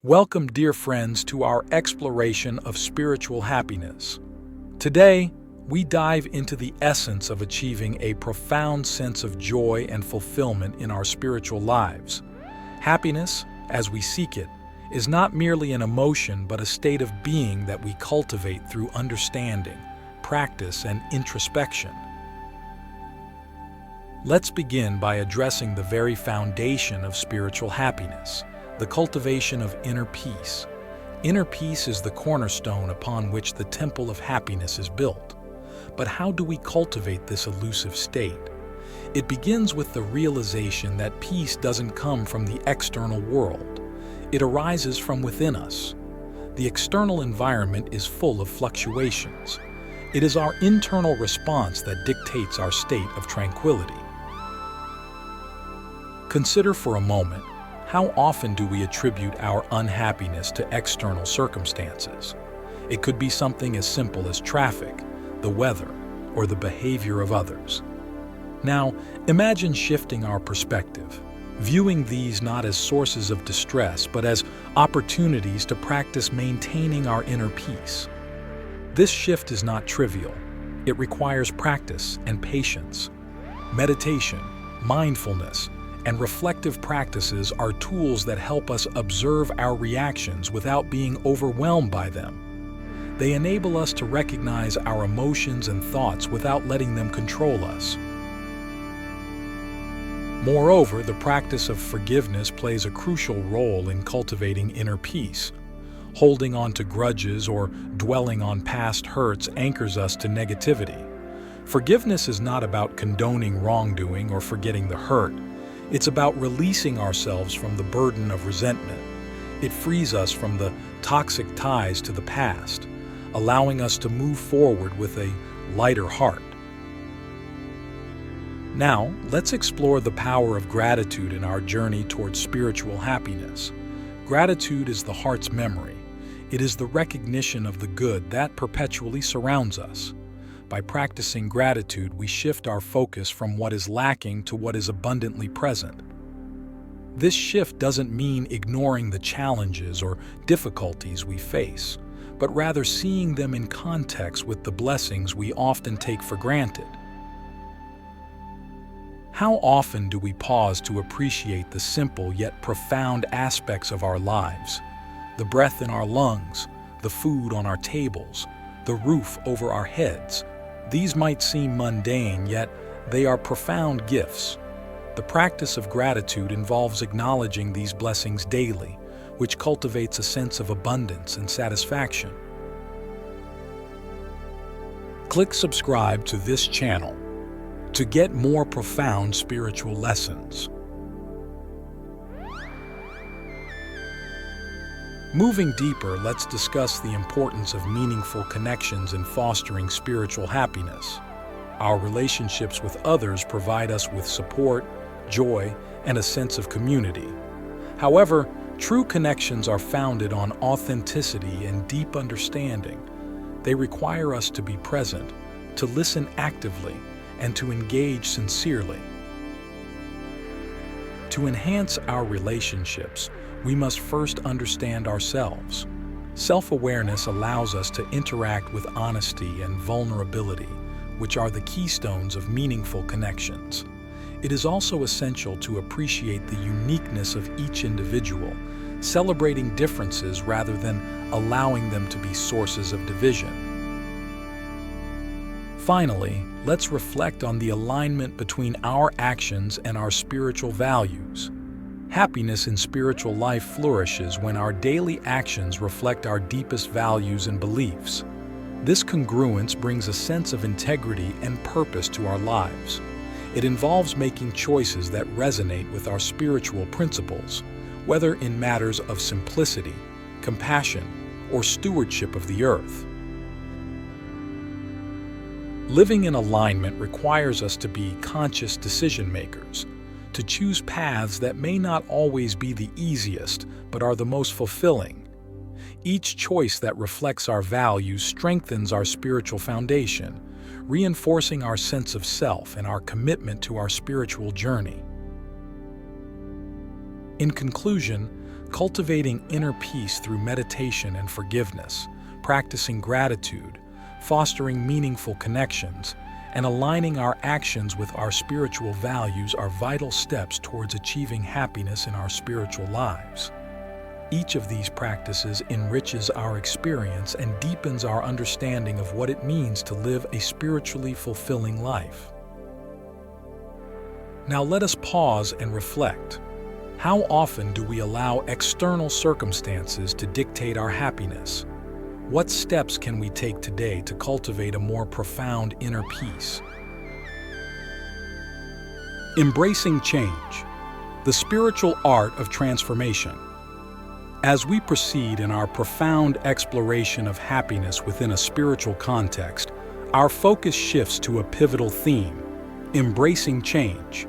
Welcome, dear friends, to our exploration of spiritual happiness. Today, we dive into the essence of achieving a profound sense of joy and fulfillment in our spiritual lives. Happiness, as we seek it, is not merely an emotion but a state of being that we cultivate through understanding, practice, and introspection. Let's begin by addressing the very foundation of spiritual happiness, the cultivation of inner peace. Inner peace is the cornerstone upon which the temple of happiness is built. But how do we cultivate this elusive state? It begins with the realization that peace doesn't come from the external world. It arises from within us. The external environment is full of fluctuations. It is our internal response that dictates our state of tranquility. Consider for a moment, how often do we attribute our unhappiness to external circumstances? It could be something as simple as traffic, the weather, or the behavior of others. Now, imagine shifting our perspective, viewing these not as sources of distress, but as opportunities to practice maintaining our inner peace. This shift is not trivial. It requires practice and patience. Meditation, mindfulness, and reflective practices are tools that help us observe our reactions without being overwhelmed by them. They enable us to recognize our emotions and thoughts without letting them control us. Moreover, the practice of forgiveness plays a crucial role in cultivating inner peace. Holding on to grudges or dwelling on past hurts anchors us to negativity. Forgiveness is not about condoning wrongdoing or forgetting the hurt. It's about releasing ourselves from the burden of resentment. It frees us from the toxic ties to the past, allowing us to move forward with a lighter heart. Now, let's explore the power of gratitude in our journey towards spiritual happiness. Gratitude is the heart's memory. It is the recognition of the good that perpetually surrounds us. By practicing gratitude, we shift our focus from what is lacking to what is abundantly present. This shift doesn't mean ignoring the challenges or difficulties we face, but rather seeing them in context with the blessings we often take for granted. How often do we pause to appreciate the simple yet profound aspects of our lives? The breath in our lungs, the food on our tables, the roof over our heads. These might seem mundane, yet they are profound gifts. The practice of gratitude involves acknowledging these blessings daily, which cultivates a sense of abundance and satisfaction. Click subscribe to this channel to get more profound spiritual lessons. Moving deeper, let's discuss the importance of meaningful connections in fostering spiritual happiness. Our relationships with others provide us with support, joy, and a sense of community. However, true connections are founded on authenticity and deep understanding. They require us to be present, to listen actively, and to engage sincerely. To enhance our relationships, we must first understand ourselves. Self-awareness allows us to interact with honesty and vulnerability, which are the keystones of meaningful connections. It is also essential to appreciate the uniqueness of each individual, celebrating differences rather than allowing them to be sources of division. Finally, let's reflect on the alignment between our actions and our spiritual values. Happiness in spiritual life flourishes when our daily actions reflect our deepest values and beliefs. This congruence brings a sense of integrity and purpose to our lives. It involves making choices that resonate with our spiritual principles, whether in matters of simplicity, compassion, or stewardship of the earth. Living in alignment requires us to be conscious decision makers, to choose paths that may not always be the easiest, but are the most fulfilling. Each choice that reflects our values strengthens our spiritual foundation, reinforcing our sense of self and our commitment to our spiritual journey. In conclusion, cultivating inner peace through meditation and forgiveness, practicing gratitude, fostering meaningful connections, and aligning our actions with our spiritual values are vital steps towards achieving happiness in our spiritual lives. Each of these practices enriches our experience and deepens our understanding of what it means to live a spiritually fulfilling life. Now let us pause and reflect. How often do we allow external circumstances to dictate our happiness? What steps can we take today to cultivate a more profound inner peace? Embracing change, the spiritual art of transformation. As we proceed in our profound exploration of happiness within a spiritual context, our focus shifts to a pivotal theme: embracing change.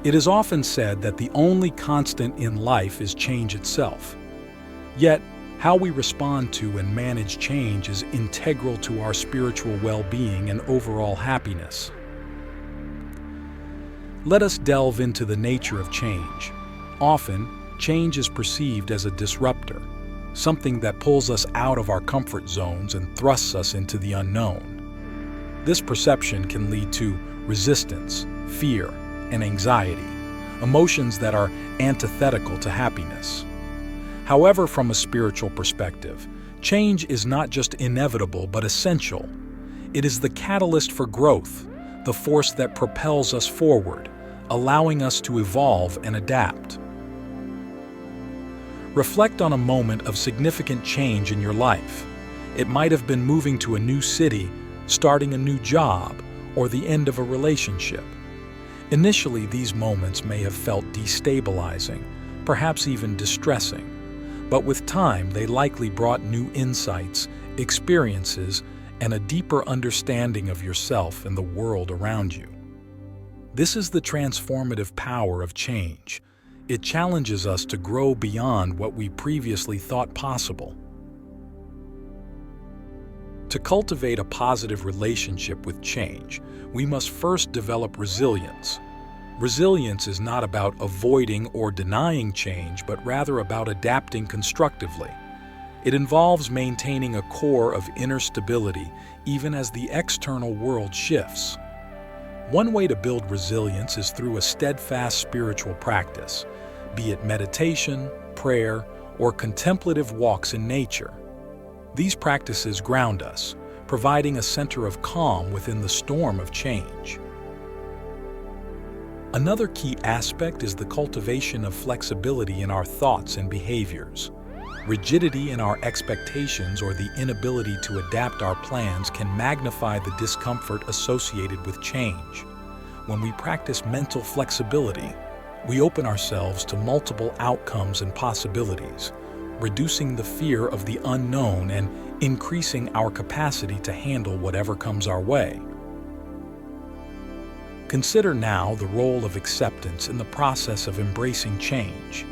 It is often said that the only constant in life is change itself. Yet, how we respond to and manage change is integral to our spiritual well-being and overall happiness. Let us delve into the nature of change. Often, change is perceived as a disruptor, something that pulls us out of our comfort zones and thrusts us into the unknown. This perception can lead to resistance, fear, and anxiety, emotions that are antithetical to happiness. However, from a spiritual perspective, change is not just inevitable but essential. It is the catalyst for growth, the force that propels us forward, allowing us to evolve and adapt. Reflect on a moment of significant change in your life. It might have been moving to a new city, starting a new job, or the end of a relationship. Initially, these moments may have felt destabilizing, perhaps even distressing. But with time, they likely brought new insights, experiences, and a deeper understanding of yourself and the world around you. This is the transformative power of change. It challenges us to grow beyond what we previously thought possible. To cultivate a positive relationship with change, we must first develop resilience. Resilience is not about avoiding or denying change, but rather about adapting constructively. It involves maintaining a core of inner stability even as the external world shifts. One way to build resilience is through a steadfast spiritual practice, be it meditation, prayer, or contemplative walks in nature. These practices ground us, providing a center of calm within the storm of change. Another key aspect is the cultivation of flexibility in our thoughts and behaviors. Rigidity in our expectations or the inability to adapt our plans can magnify the discomfort associated with change. When we practice mental flexibility, we open ourselves to multiple outcomes and possibilities, reducing the fear of the unknown and increasing our capacity to handle whatever comes our way. Consider now the role of acceptance in the process of embracing change.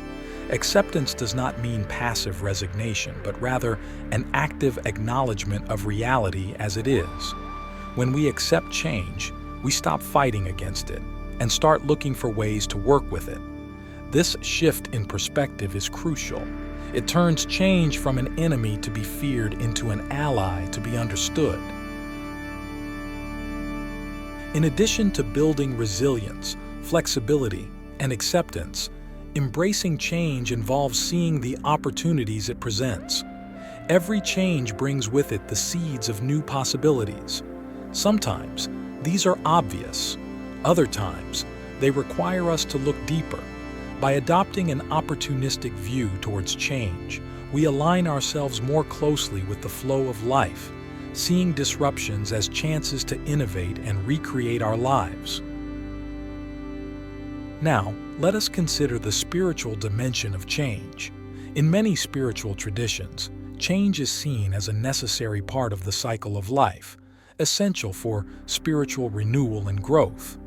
Acceptance does not mean passive resignation, but rather an active acknowledgement of reality as it is. When we accept change, we stop fighting against it and start looking for ways to work with it. This shift in perspective is crucial. It turns change from an enemy to be feared into an ally to be understood. In addition to building resilience, flexibility, and acceptance, embracing change involves seeing the opportunities it presents. Every change brings with it the seeds of new possibilities. Sometimes, these are obvious. Other times, they require us to look deeper. By adopting an opportunistic view towards change, we align ourselves more closely with the flow of life, seeing disruptions as chances to innovate and recreate our lives. Now, let us consider the spiritual dimension of change. In many spiritual traditions, change is seen as a necessary part of the cycle of life, essential for spiritual renewal and growth.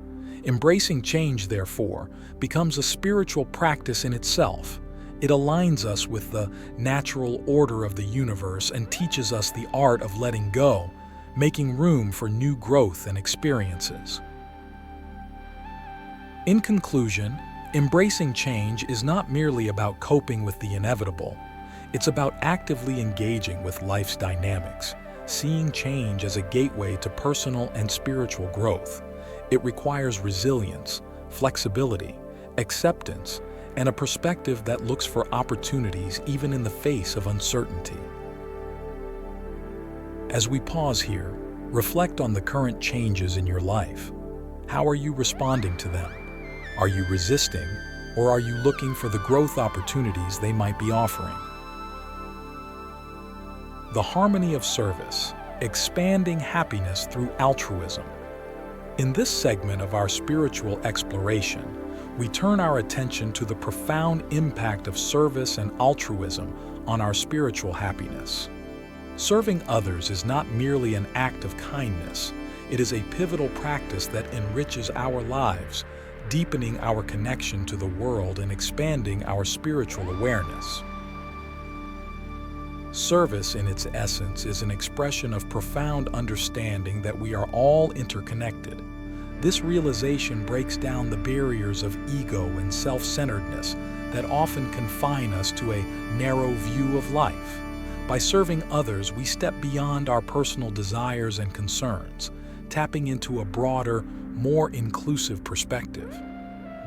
Embracing change, therefore, becomes a spiritual practice in itself. It aligns us with the natural order of the universe and teaches us the art of letting go, making room for new growth and experiences. In conclusion, Embracing change is not merely about coping with the inevitable. It's about actively engaging with life's dynamics, seeing change as a gateway to personal and spiritual growth. It requires resilience, flexibility, acceptance, and a perspective that looks for opportunities even in the face of uncertainty. As we pause here, reflect on the current changes in your life. How are you responding to them? Are you resisting, or are you looking for the growth opportunities they might be offering? The harmony of service, expanding happiness through altruism. In this segment of our spiritual exploration, we turn our attention to the profound impact of service and altruism on our spiritual happiness. Serving others is not merely an act of kindness, it is a pivotal practice that enriches our lives, deepening our connection to the world and expanding our spiritual awareness. Service, in its essence, is an expression of profound understanding that we are all interconnected. This realization breaks down the barriers of ego and self-centeredness that often confine us to a narrow view of life. By serving others, we step beyond our personal desires and concerns, tapping into a broader, more inclusive perspective.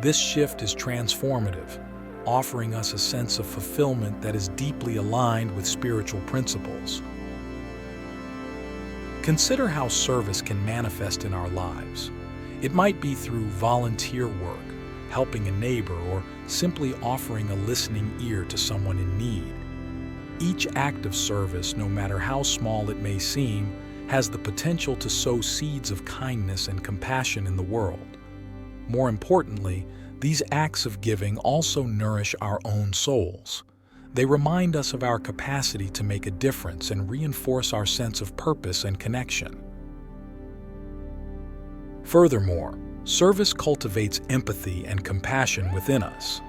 This shift is transformative, offering us a sense of fulfillment that is deeply aligned with spiritual principles. Consider how service can manifest in our lives. It might be through volunteer work, helping a neighbor, or simply offering a listening ear to someone in need. Each act of service, no matter how small it may seem, has the potential to sow seeds of kindness and compassion in the world. More importantly, these acts of giving also nourish our own souls. They remind us of our capacity to make a difference and reinforce our sense of purpose and connection. Furthermore, service cultivates empathy and compassion within us.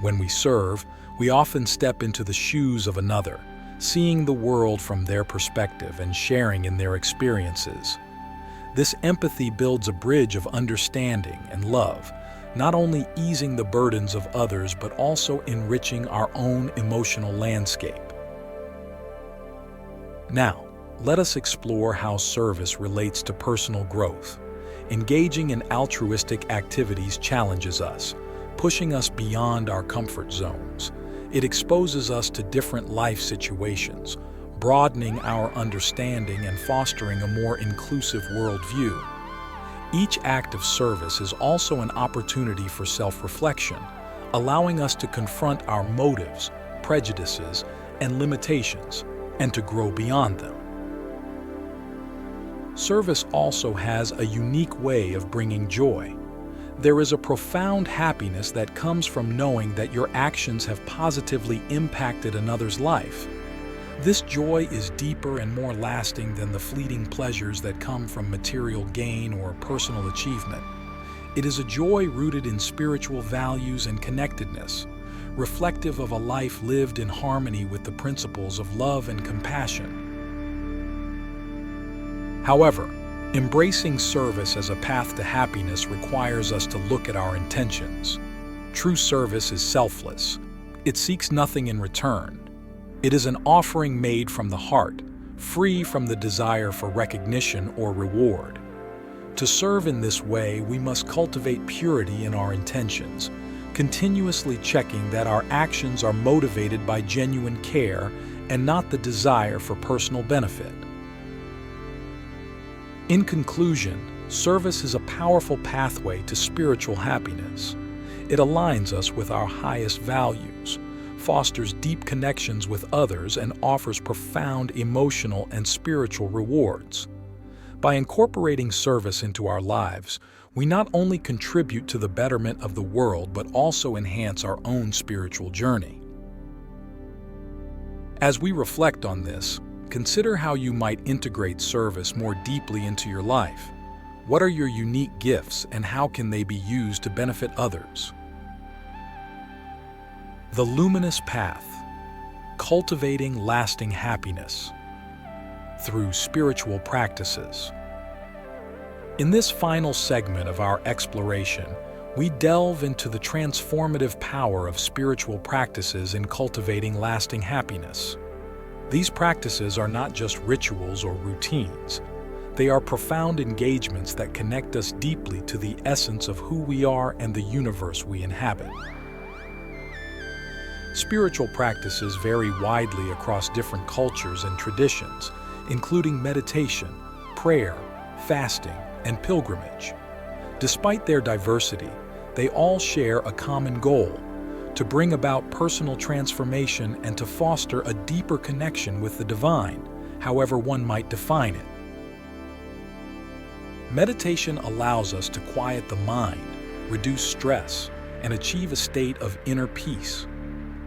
When we serve, we often step into the shoes of another, seeing the world from their perspective and sharing in their experiences. This empathy builds a bridge of understanding and love, not only easing the burdens of others but also enriching our own emotional landscape. Now, let us explore how service relates to personal growth. Engaging in altruistic activities challenges us, pushing us beyond our comfort zones. It exposes us to different life situations, broadening our understanding and fostering a more inclusive worldview. Each act of service is also an opportunity for self-reflection, allowing us to confront our motives, prejudices, and limitations, and to grow beyond them. Service also has a unique way of bringing joy. There is a profound happiness that comes from knowing that your actions have positively impacted another's life. This joy is deeper and more lasting than the fleeting pleasures that come from material gain or personal achievement. It is a joy rooted in spiritual values and connectedness, reflective of a life lived in harmony with the principles of love and compassion. However, embracing service as a path to happiness requires us to look at our intentions. True service is selfless. It seeks nothing in return. It is an offering made from the heart, free from the desire for recognition or reward. To serve in this way, we must cultivate purity in our intentions, continuously checking that our actions are motivated by genuine care and not the desire for personal benefit. In conclusion, service is a powerful pathway to spiritual happiness. It aligns us with our highest values, fosters deep connections with others, and offers profound emotional and spiritual rewards. By incorporating service into our lives, we not only contribute to the betterment of the world but also enhance our own spiritual journey. As we reflect on this, consider how you might integrate service more deeply into your life. What are your unique gifts and how can they be used to benefit others? The luminous path, cultivating lasting happiness through spiritual practices. In this final segment of our exploration, We delve into the transformative power of spiritual practices in cultivating lasting happiness. These practices are not just rituals or routines. They are profound engagements that connect us deeply to the essence of who we are and the universe we inhabit. Spiritual practices vary widely across different cultures and traditions, including meditation, prayer, fasting, and pilgrimage. Despite their diversity, they all share a common goal: to bring about personal transformation and to foster a deeper connection with the divine, however one might define it. Meditation allows us to quiet the mind, reduce stress, and achieve a state of inner peace.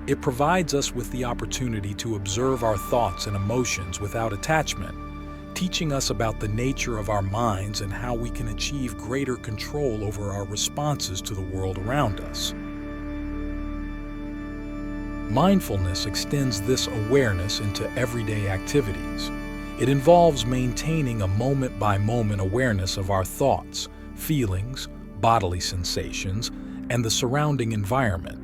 It provides us with the opportunity to observe our thoughts and emotions without attachment, teaching us about the nature of our minds and how we can achieve greater control over our responses to the world around us. Mindfulness extends this awareness into everyday activities. It involves maintaining a moment-by-moment awareness of our thoughts, feelings, bodily sensations, and the surrounding environment.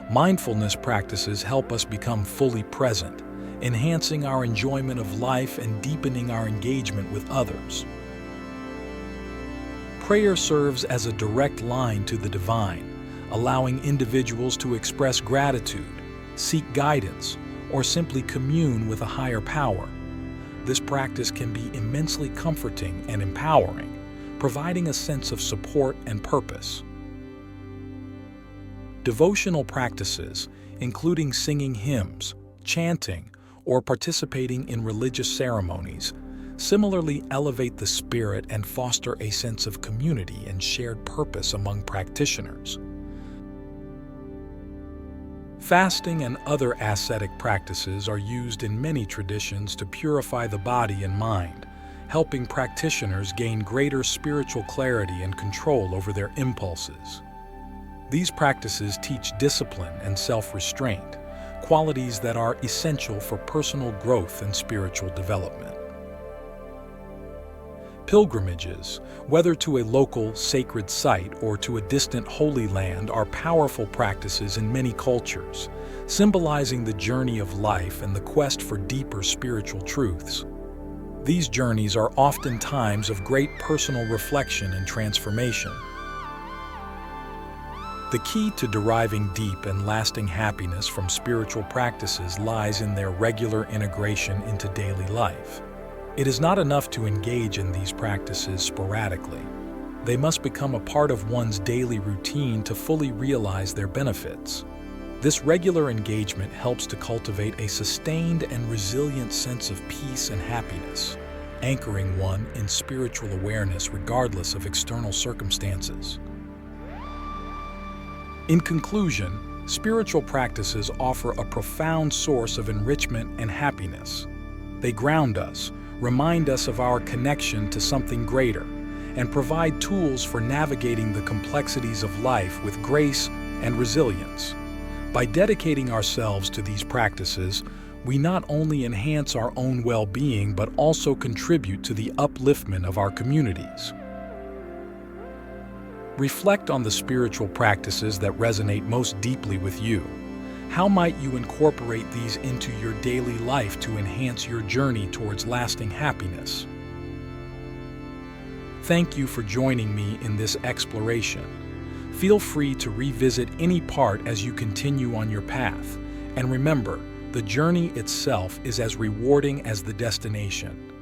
Mindfulness practices help us become fully present, enhancing our enjoyment of life and deepening our engagement with others. Prayer serves as a direct line to the divine, allowing individuals to express gratitude, seek guidance, or simply commune with a higher power. This practice can be immensely comforting and empowering, providing a sense of support and purpose. Devotional practices, including singing hymns, chanting, or participating in religious ceremonies, similarly elevate the spirit and foster a sense of community and shared purpose among practitioners. Fasting and other ascetic practices are used in many traditions to purify the body and mind, helping practitioners gain greater spiritual clarity and control over their impulses. These practices teach discipline and self-restraint, qualities that are essential for personal growth and spiritual development. Pilgrimages, whether to a local sacred site or to a distant holy land, are powerful practices in many cultures, symbolizing the journey of life and the quest for deeper spiritual truths. These journeys are often times of great personal reflection and transformation. The key to deriving deep and lasting happiness from spiritual practices lies in their regular integration into daily life. It is not enough to engage in these practices sporadically. They must become a part of one's daily routine to fully realize their benefits. This regular engagement helps to cultivate a sustained and resilient sense of peace and happiness, anchoring one in spiritual awareness regardless of external circumstances. In conclusion, spiritual practices offer a profound source of enrichment and happiness. They ground us, remind us of our connection to something greater, and provide tools for navigating the complexities of life with grace and resilience. By dedicating ourselves to these practices, we not only enhance our own well-being but also contribute to the upliftment of our communities. Reflect on the spiritual practices that resonate most deeply with you. How might you incorporate these into your daily life to enhance your journey towards lasting happiness? Thank you for joining me in this exploration. Feel free to revisit any part as you continue on your path. And remember, the journey itself is as rewarding as the destination.